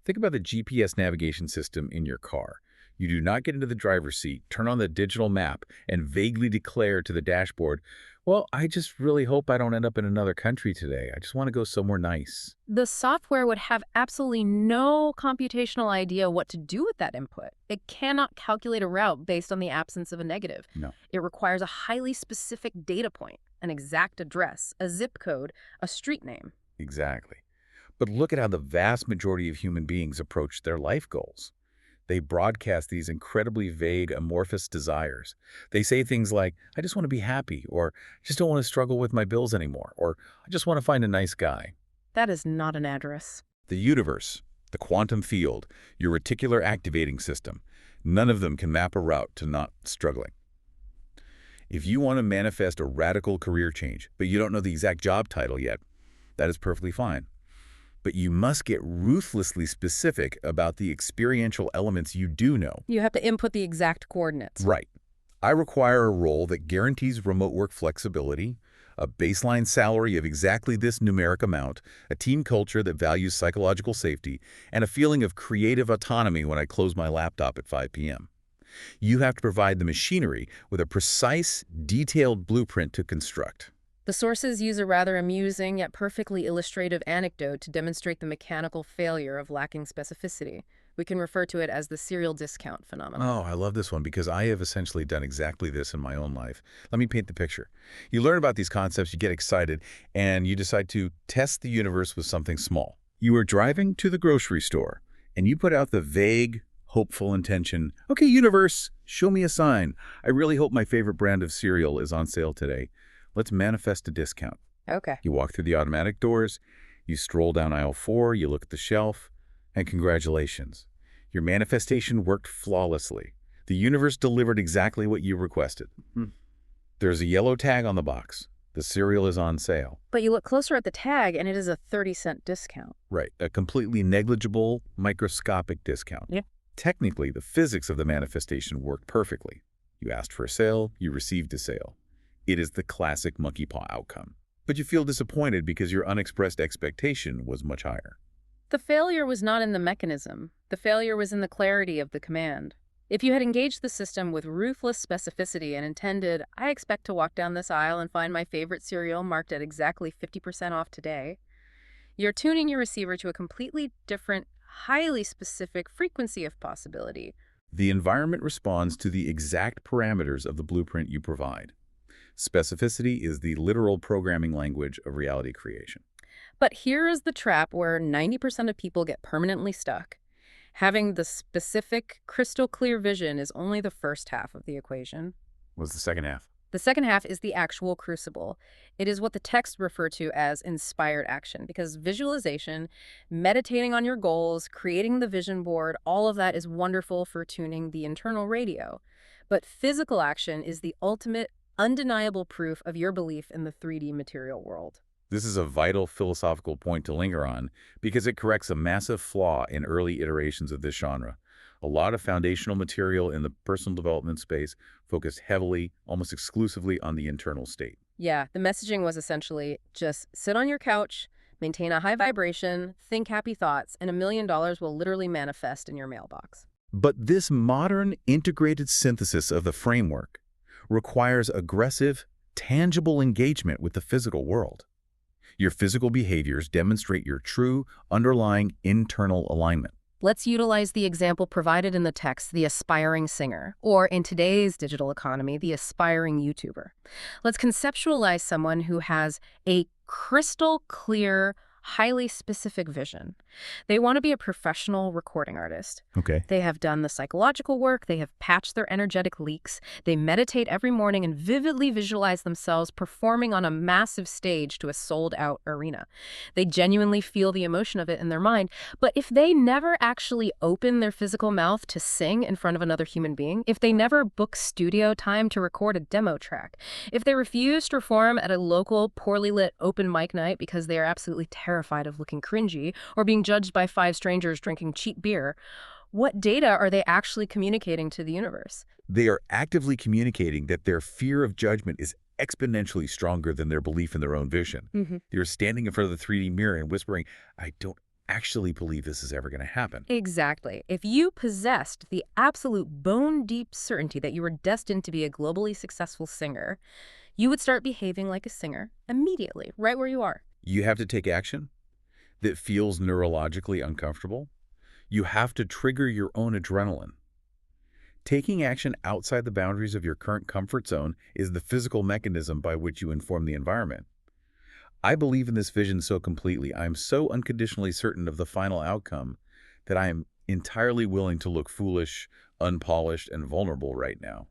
Think about the GPS navigation system in your car. You do not get into the driver's seat, turn on the digital map, and vaguely declare to the dashboard, well, I just really hope I don't end up in another country today. I just want to go somewhere nice. The software would have absolutely no computational idea what to do with that input. It cannot calculate a route based on the absence of a negative. No. It requires a highly specific data point, an exact address, a zip code, a street name. Exactly. But look at how the vast majority of human beings approach their life goals. They broadcast these incredibly vague, amorphous desires. They say things like, I just want to be happy, or I just don't want to struggle with my bills anymore, or I just want to find a nice guy. That is not an address. The universe, the quantum field, your reticular activating system, none of them can map a route to not struggling. If you want to manifest a radical career change, but you don't know the exact job title yet, that is perfectly fine. But you must get ruthlessly specific about the experiential elements you do know. You have to input the exact coordinates. Right. I require a role that guarantees remote work flexibility, a baseline salary of exactly this numeric amount, a team culture that values psychological safety, and a feeling of creative autonomy when I close my laptop at 5 p.m. You have to provide the machinery with a precise, detailed blueprint to construct. The sources use a rather amusing yet perfectly illustrative anecdote to demonstrate the mechanical failure of lacking specificity. We can refer to it as the serial discount phenomenon. Oh, I love this one because I have essentially done exactly this in my own life. Let me paint the picture. You learn about these concepts, you get excited, and you decide to test the universe with something small. You are driving to the grocery store, and you put out the vague, hopeful intention, okay, universe, show me a sign. I really hope my favorite brand of cereal is on sale today. Let's manifest a discount. Okay. You walk through the automatic doors, you stroll down aisle 4, you look at the shelf, and congratulations. Your manifestation worked flawlessly. The universe delivered exactly what you requested. There's a yellow tag on the box. The cereal is on sale. But you look closer at the tag, and it is a 30-cent discount. Right, a completely negligible, microscopic discount. Yeah. Technically, the physics of the manifestation worked perfectly. You asked for a sale, you received a sale. It is the classic monkey paw outcome. But you feel disappointed because your unexpressed expectation was much higher. The failure was not in the mechanism. The failure was in the clarity of the command. If you had engaged the system with ruthless specificity and intended, I expect to walk down this aisle and find my favorite cereal marked at exactly 50% off today, you're tuning your receiver to a completely different, highly specific frequency of possibility. The environment responds to the exact parameters of the blueprint you provide. Specificity is the literal programming language of reality creation. But here is the trap where 90% of people get permanently stuck. Having the specific, crystal clear vision is only the first half of the equation. What's the second half? The second half is the actual crucible. It is what the texts refer to as inspired action, because visualization, meditating on your goals, creating the vision board, all of that is wonderful for tuning the internal radio. But physical action is the ultimate, undeniable proof of your belief in the 3D material world. This is a vital philosophical point to linger on because it corrects a massive flaw in early iterations of this genre. A lot of foundational material in the personal development space focused heavily, almost exclusively on the internal state. Yeah, the messaging was essentially just sit on your couch, maintain a high vibration, think happy thoughts, and $1 million will literally manifest in your mailbox. But this modern integrated synthesis of the framework requires aggressive, tangible engagement with the physical world. Your physical behaviors demonstrate your true, underlying internal alignment. Let's utilize the example provided in the text, the aspiring singer, or in today's digital economy, the aspiring YouTuber. Let's conceptualize someone who has a crystal clear, highly specific vision. They want to be a professional recording artist. Okay. They have done the psychological work, they have patched their energetic leaks, they meditate every morning and vividly visualize themselves performing on a massive stage to a sold-out arena. They genuinely feel the emotion of it in their mind, but if they never actually open their physical mouth to sing in front of another human being, if they never book studio time to record a demo track, if they refuse to perform at a local, poorly lit open mic night because they are absolutely terrified of looking cringy or being judged by 5 strangers drinking cheap beer, what data are they actually communicating to the universe? They are actively communicating that their fear of judgment is exponentially stronger than their belief in their own vision. They're standing in front of the 3D mirror and whispering, I don't actually believe this is ever going to happen. Exactly. If you possessed the absolute bone-deep certainty that you were destined to be a globally successful singer, you would start behaving like a singer immediately, right where you are. You have to take action that feels neurologically uncomfortable. You have to trigger your own adrenaline. Taking action outside the boundaries of your current comfort zone is the physical mechanism by which you inform the environment. I believe in this vision so completely, I am so unconditionally certain of the final outcome that I am entirely willing to look foolish, unpolished, and vulnerable right now.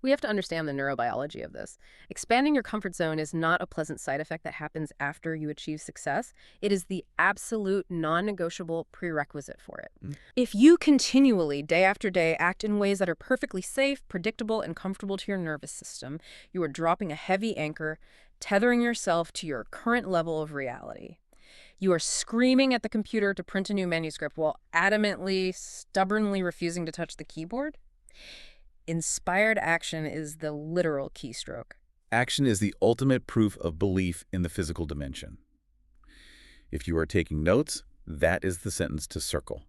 We have to understand the neurobiology of this. Expanding your comfort zone is not a pleasant side effect that happens after you achieve success. It is the absolute non-negotiable prerequisite for it. If you continually, day after day, act in ways that are perfectly safe, predictable, and comfortable to your nervous system, you are dropping a heavy anchor, tethering yourself to your current level of reality. You are screaming at the computer to print a new manuscript while adamantly, stubbornly refusing to touch the keyboard. Inspired action is the literal keystroke. Action is the ultimate proof of belief in the physical dimension. If you are taking notes, that is the sentence to circle.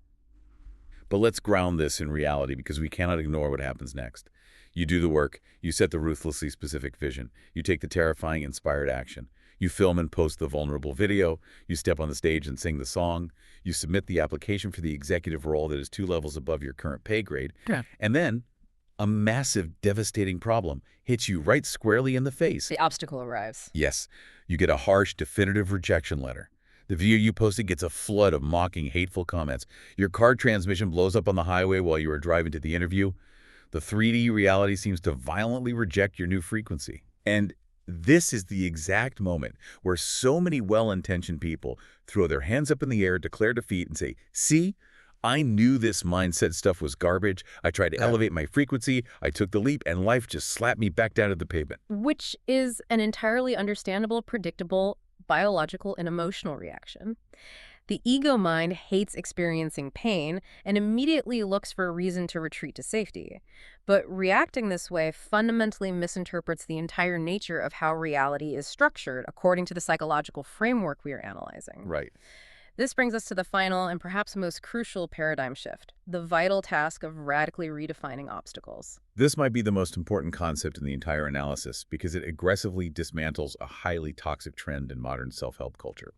But let's ground this in reality because we cannot ignore what happens next. You do the work, you set the ruthlessly specific vision, you take the terrifying inspired action, you film and post the vulnerable video, you step on the stage and sing the song, you submit the application for the executive role that is 2 levels above your current pay grade, and then a massive, devastating problem hits you right squarely in the face. The obstacle arrives. Yes, you get a harsh, definitive rejection letter. The video you posted gets a flood of mocking, hateful comments. Your car transmission blows up on the highway while you are driving to the interview. The 3D reality seems to violently reject your new frequency. And This is the exact moment where so many well-intentioned people throw their hands up in the air, declare defeat, and say, see, I knew this mindset stuff was garbage. I tried to elevate my frequency. I took the leap, and life just slapped me back down to the pavement. Which is an entirely understandable, predictable, biological and emotional reaction. The ego mind hates experiencing pain and immediately looks for a reason to retreat to safety. But reacting this way fundamentally misinterprets the entire nature of how reality is structured according to the psychological framework we are analyzing. Right. This brings us to the final and perhaps most crucial paradigm shift, the vital task of radically redefining obstacles. This might be the most important concept in the entire analysis because it aggressively dismantles a highly toxic trend in modern self-help culture.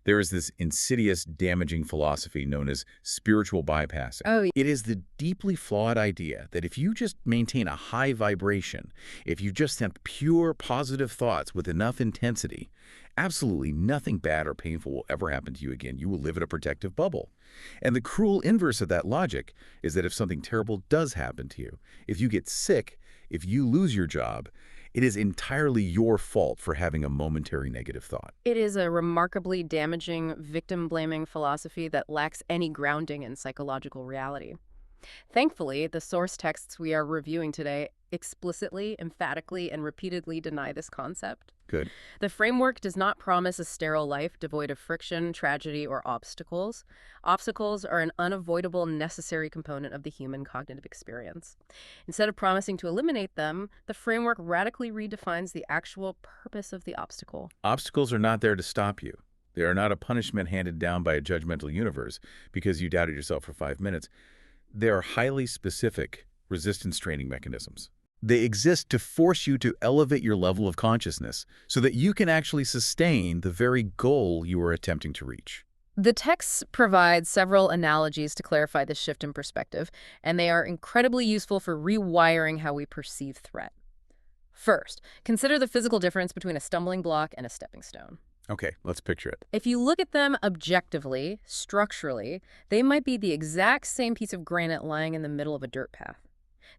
There is this insidious, damaging philosophy known as spiritual bypassing. Oh, It is the deeply flawed idea that if you just maintain a high vibration, if you just think pure positive thoughts with enough intensity, absolutely nothing bad or painful will ever happen to you again. You will live in a protective bubble. And the cruel inverse of that logic is that if something terrible does happen to you, if you get sick, if you lose your job, it is entirely your fault for having a momentary negative thought. it is a remarkably damaging, victim-blaming philosophy that lacks any grounding in psychological reality. Thankfully, the source texts we are reviewing today explicitly, emphatically, and repeatedly deny this concept. Good. The framework does not promise a sterile life devoid of friction, tragedy, or obstacles. Obstacles are an unavoidable, necessary component of the human cognitive experience. Instead of promising to eliminate them, the framework radically redefines the actual purpose of the obstacle. Obstacles are not there to stop you. They are not a punishment handed down by a judgmental universe because you doubted yourself for 5 minutes. They are highly specific resistance training mechanisms. They exist to force you to elevate your level of consciousness so that you can actually sustain the very goal you are attempting to reach. The texts provide several analogies to clarify this shift in perspective, and they are incredibly useful for rewiring how we perceive threat. First, consider the physical difference between a stumbling block and a stepping stone. Okay, let's picture it. If you look at them objectively, structurally, they might be the exact same piece of granite lying in the middle of a dirt path.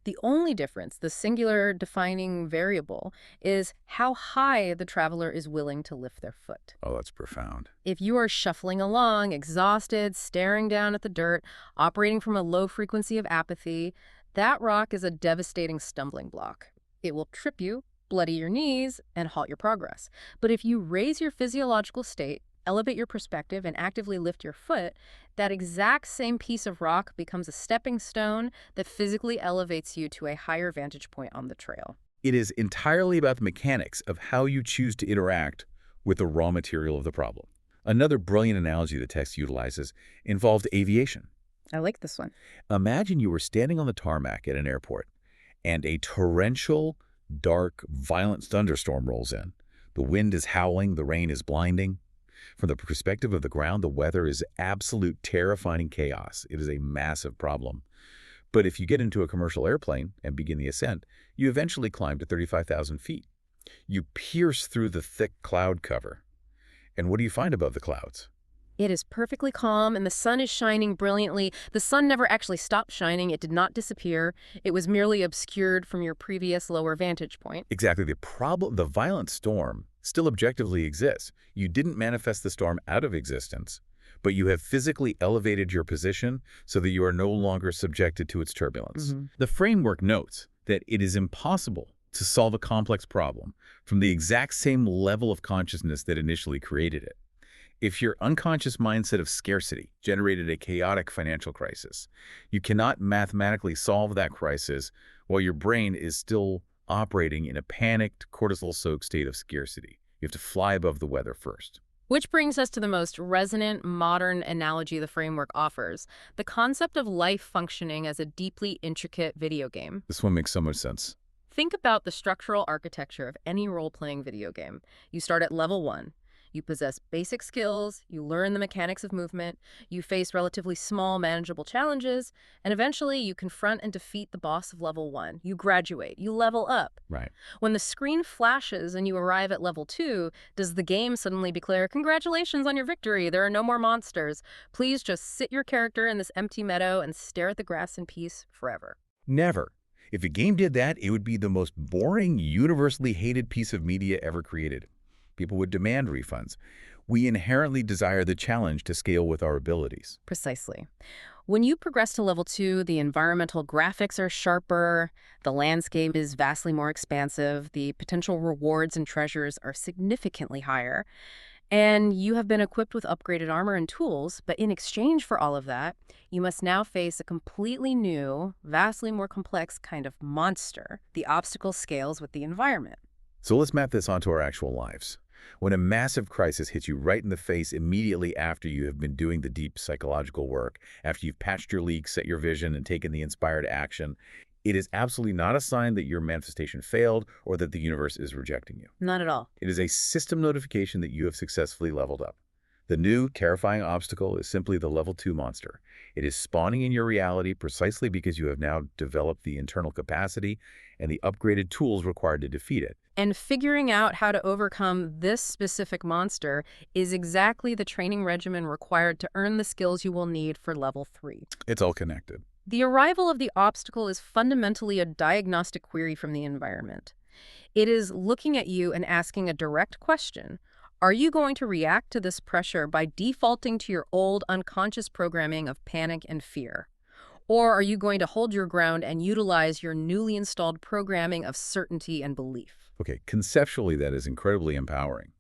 The only difference, the singular defining variable, is how high the traveler is willing to lift their foot. Oh, that's profound. If you are shuffling along, exhausted, staring down at the dirt, operating from a low frequency of apathy, that rock is a devastating stumbling block. It will trip you, bloody your knees, and halt your progress. But if you raise your physiological state, elevate your perspective, and actively lift your foot, that exact same piece of rock becomes a stepping stone that physically elevates you to a higher vantage point on the trail. It is entirely about the mechanics of how you choose to interact with the raw material of the problem. Another brilliant analogy the text utilizes involved aviation. I like this one. Imagine you were standing on the tarmac at an airport, and a torrential, dark, violent thunderstorm rolls in. The wind is howling, the rain is blinding. From the perspective of the ground, the weather is absolute terrifying chaos. It is a massive problem. But if you get into a commercial airplane and begin the ascent, you eventually climb to 35,000 feet. You pierce through the thick cloud cover. And what do you find above the clouds? It is perfectly calm, and the sun is shining brilliantly. The sun never actually stopped shining. It did not disappear. It was merely obscured from your previous lower vantage point. Exactly. The violent storm still objectively exists. You didn't manifest the storm out of existence, but you have physically elevated your position so that you are no longer subjected to its turbulence. The framework notes that it is impossible to solve a complex problem from the exact same level of consciousness that initially created it. If your unconscious mindset of scarcity generated a chaotic financial crisis, you cannot mathematically solve that crisis while your brain is still operating in a panicked, cortisol-soaked state of scarcity. You have to fly above the weather first. Which brings us to the most resonant, modern analogy the framework offers, the concept of life functioning as a deeply intricate video game. This one makes so much sense. Think about the structural architecture of any role-playing video game. You start at level 1. You possess basic skills, you learn the mechanics of movement, you face relatively small, manageable challenges, and eventually you confront and defeat the boss of level 1. You graduate, you level up. Right. When the screen flashes and you arrive at level 2, does the game suddenly declare, "Congratulations on your victory, there are no more monsters. Please just sit your character in this empty meadow and stare at the grass in peace forever"? Never. If a game did that, it would be the most boring, universally hated piece of media ever created. People would demand refunds. We inherently desire the challenge to scale with our abilities. Precisely. When you progress to level 2, the environmental graphics are sharper, the landscape is vastly more expansive, the potential rewards and treasures are significantly higher, and you have been equipped with upgraded armor and tools, but in exchange for all of that, you must now face a completely new, vastly more complex kind of monster. The obstacle scales with the environment. So let's map this onto our actual lives. When a massive crisis hits you right in the face immediately after you have been doing the deep psychological work, after you've patched your leaks, set your vision, and taken the inspired action, it is absolutely not a sign that your manifestation failed or that the universe is rejecting you. Not at all. It is a system notification that you have successfully leveled up. The new, terrifying obstacle is simply the level 2 monster. It is spawning in your reality precisely because you have now developed the internal capacity and the upgraded tools required to defeat it. And figuring out how to overcome this specific monster is exactly the training regimen required to earn the skills you will need for level 3. It's all connected. The arrival of the obstacle is fundamentally a diagnostic query from the environment. It is looking at you and asking a direct question. Are you going to react to this pressure by defaulting to your old unconscious programming of panic and fear? Or are you going to hold your ground and utilize your newly installed programming of certainty and belief? Okay, conceptually that is incredibly empowering.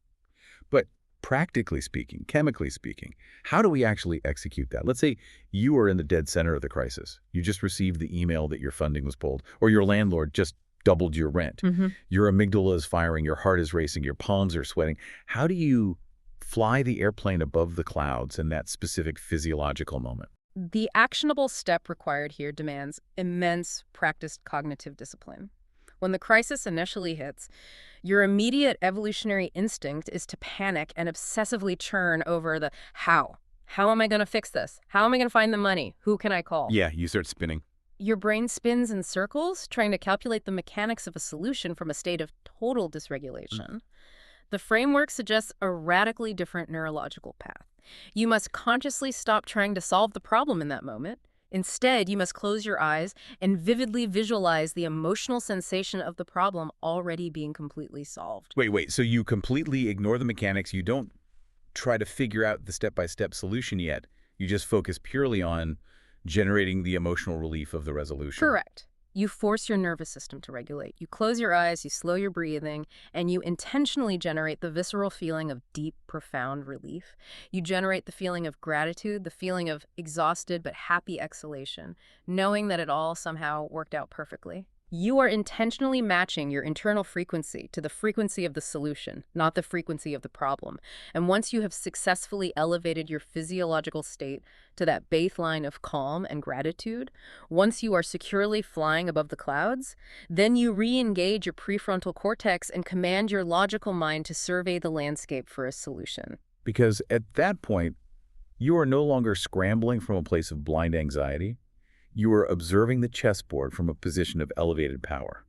But practically speaking, chemically speaking, how do we actually execute that? Let's say you are in the dead center of the crisis. You just received the email that your funding was pulled, or your landlord just doubled your rent. Your amygdala is firing, your heart is racing, your palms are sweating. How do you fly the airplane above the clouds in that specific physiological moment? The actionable step required here demands immense practiced cognitive discipline. When the crisis initially hits, your immediate evolutionary instinct is to panic and obsessively churn over the how. How am I going to fix this? How am I going to find the money? Who can I call? Yeah, you start spinning. Your brain spins in circles, trying to calculate the mechanics of a solution from a state of total dysregulation. The framework suggests a radically different neurological path. You must consciously stop trying to solve the problem in that moment. Instead, you must close your eyes and vividly visualize the emotional sensation of the problem already being completely solved. Wait. So you completely ignore the mechanics. You don't try to figure out the step-by-step solution yet. You just focus purely on generating the emotional relief of the resolution. Correct. You force your nervous system to regulate. You close your eyes, you slow your breathing, and you intentionally generate the visceral feeling of deep, profound relief. You generate the feeling of gratitude, the feeling of exhausted but happy exhalation, knowing that it all somehow worked out perfectly. You are intentionally matching your internal frequency to the frequency of the solution, not the frequency of the problem. And once you have successfully elevated your physiological state to that baseline of calm and gratitude, once you are securely flying above the clouds, then you re-engage your prefrontal cortex and command your logical mind to survey the landscape for a solution. Because at that point, you are no longer scrambling from a place of blind anxiety. You are observing the chessboard from a position of elevated power.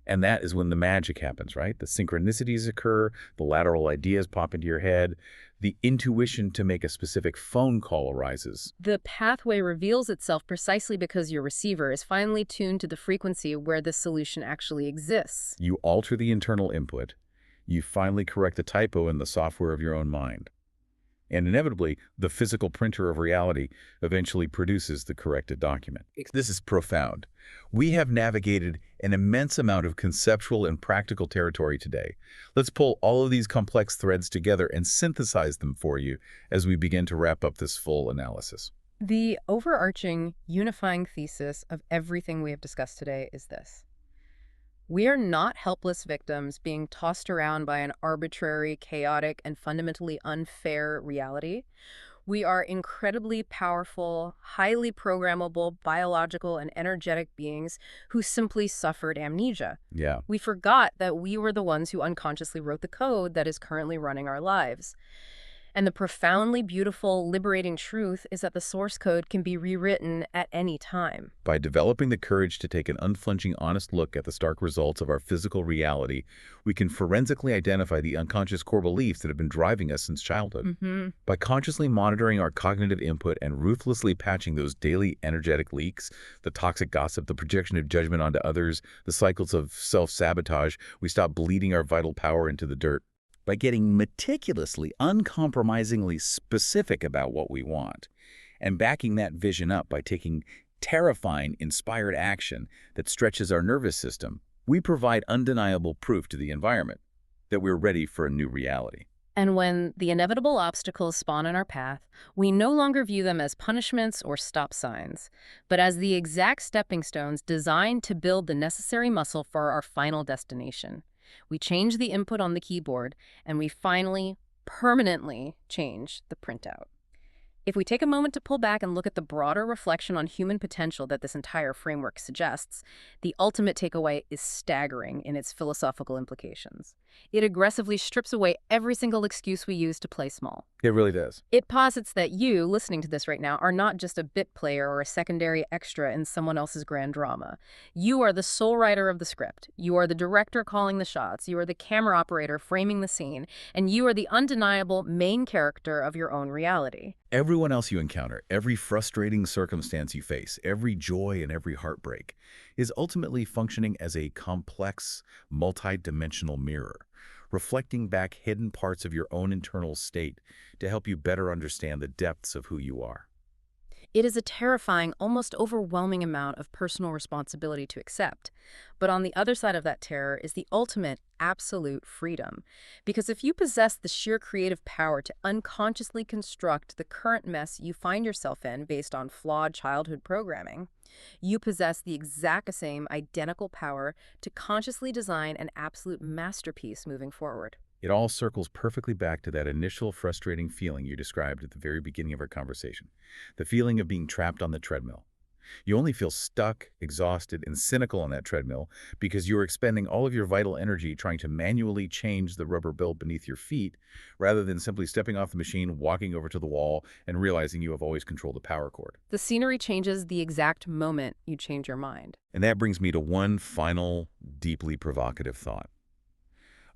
And that is when the magic happens, right? The synchronicities occur, the lateral ideas pop into your head, the intuition to make a specific phone call arises. The pathway reveals itself precisely because your receiver is finely tuned to the frequency where the solution actually exists. You alter the internal input. You finally correct the typo in the software of your own mind. And inevitably, the physical printer of reality eventually produces the corrected document. This is profound. We have navigated an immense amount of conceptual and practical territory today. Let's pull all of these complex threads together and synthesize them for you as we begin to wrap up this full analysis. The overarching, unifying thesis of everything we have discussed today is this. We are not helpless victims being tossed around by an arbitrary, chaotic, and fundamentally unfair reality. We are incredibly powerful, highly programmable, biological, and energetic beings who simply suffered amnesia. Yeah. We forgot that we were the ones who unconsciously wrote the code that is currently running our lives. And the profoundly beautiful, liberating truth is that the source code can be rewritten at any time. By developing the courage to take an unflinching, honest look at the stark results of our physical reality, we can forensically identify the unconscious core beliefs that have been driving us since childhood. By consciously monitoring our cognitive input and ruthlessly patching those daily energetic leaks, the toxic gossip, the projection of judgment onto others, the cycles of self-sabotage, we stop bleeding our vital power into the dirt. By getting meticulously, uncompromisingly specific about what we want, and backing that vision up by taking terrifying, inspired action that stretches our nervous system, we provide undeniable proof to the environment that we're ready for a new reality. And when the inevitable obstacles spawn in our path, we no longer view them as punishments or stop signs, but as the exact stepping stones designed to build the necessary muscle for our final destination. We change the input on the keyboard, and we finally, permanently change the printout. If we take a moment to pull back and look at the broader reflection on human potential that this entire framework suggests, the ultimate takeaway is staggering in its philosophical implications. It aggressively strips away every single excuse we use to play small. It really does. It posits that you, listening to this right now, are not just a bit player or a secondary extra in someone else's grand drama. You are the sole writer of the script. You are the director calling the shots. You are the camera operator framing the scene. And you are the undeniable main character of your own reality. Everyone else you encounter, every frustrating circumstance you face, every joy and every heartbreak, is ultimately functioning as a complex, multi-dimensional mirror, reflecting back hidden parts of your own internal state to help you better understand the depths of who you are. It is a terrifying, almost overwhelming amount of personal responsibility to accept. But on the other side of that terror is the ultimate, absolute freedom. Because if you possess the sheer creative power to unconsciously construct the current mess you find yourself in based on flawed childhood programming, you possess the exact same identical power to consciously design an absolute masterpiece moving forward. It all circles perfectly back to that initial frustrating feeling you described at the very beginning of our conversation, the feeling of being trapped on the treadmill. You only feel stuck, exhausted, and cynical on that treadmill because you are expending all of your vital energy trying to manually change the rubber belt beneath your feet, rather than simply stepping off the machine, walking over to the wall, and realizing you have always controlled the power cord. The scenery changes the exact moment you change your mind. And that brings me to one final, deeply provocative thought.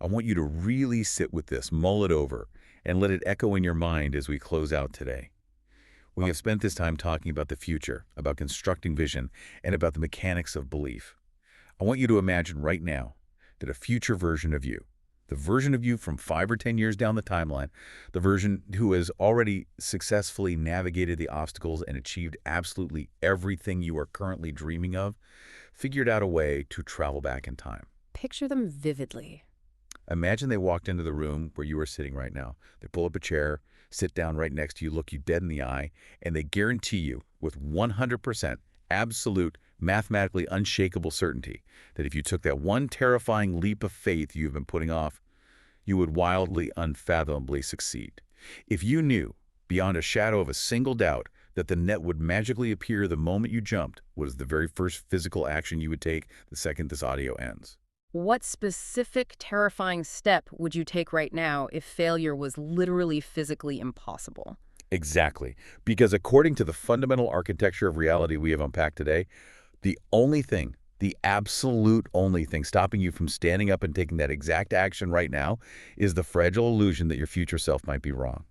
I want you to really sit with this, mull it over, and let it echo in your mind as we close out today. We have spent this time talking about the future, about constructing vision, and about the mechanics of belief. I want you to imagine right now that a future version of you, the version of you from 5 or 10 years down the timeline, the version who has already successfully navigated the obstacles and achieved absolutely everything you are currently dreaming of, figured out a way to travel back in time. Picture them vividly. Imagine they walked into the room where you are sitting right now. They pull up a chair, sit down right next to you, look you dead in the eye, and they guarantee you with 100% absolute, mathematically unshakable certainty that if you took that one terrifying leap of faith you've been putting off, you would wildly, unfathomably succeed. If you knew, beyond a shadow of a single doubt, that the net would magically appear the moment you jumped, was the very first physical action you would take the second this audio ends. What specific, terrifying step would you take right now if failure was literally physically impossible? Exactly. Because according to the fundamental architecture of reality we have unpacked today, the only thing, the absolute only thing stopping you from standing up and taking that exact action right now is the fragile illusion that your future self might be wrong.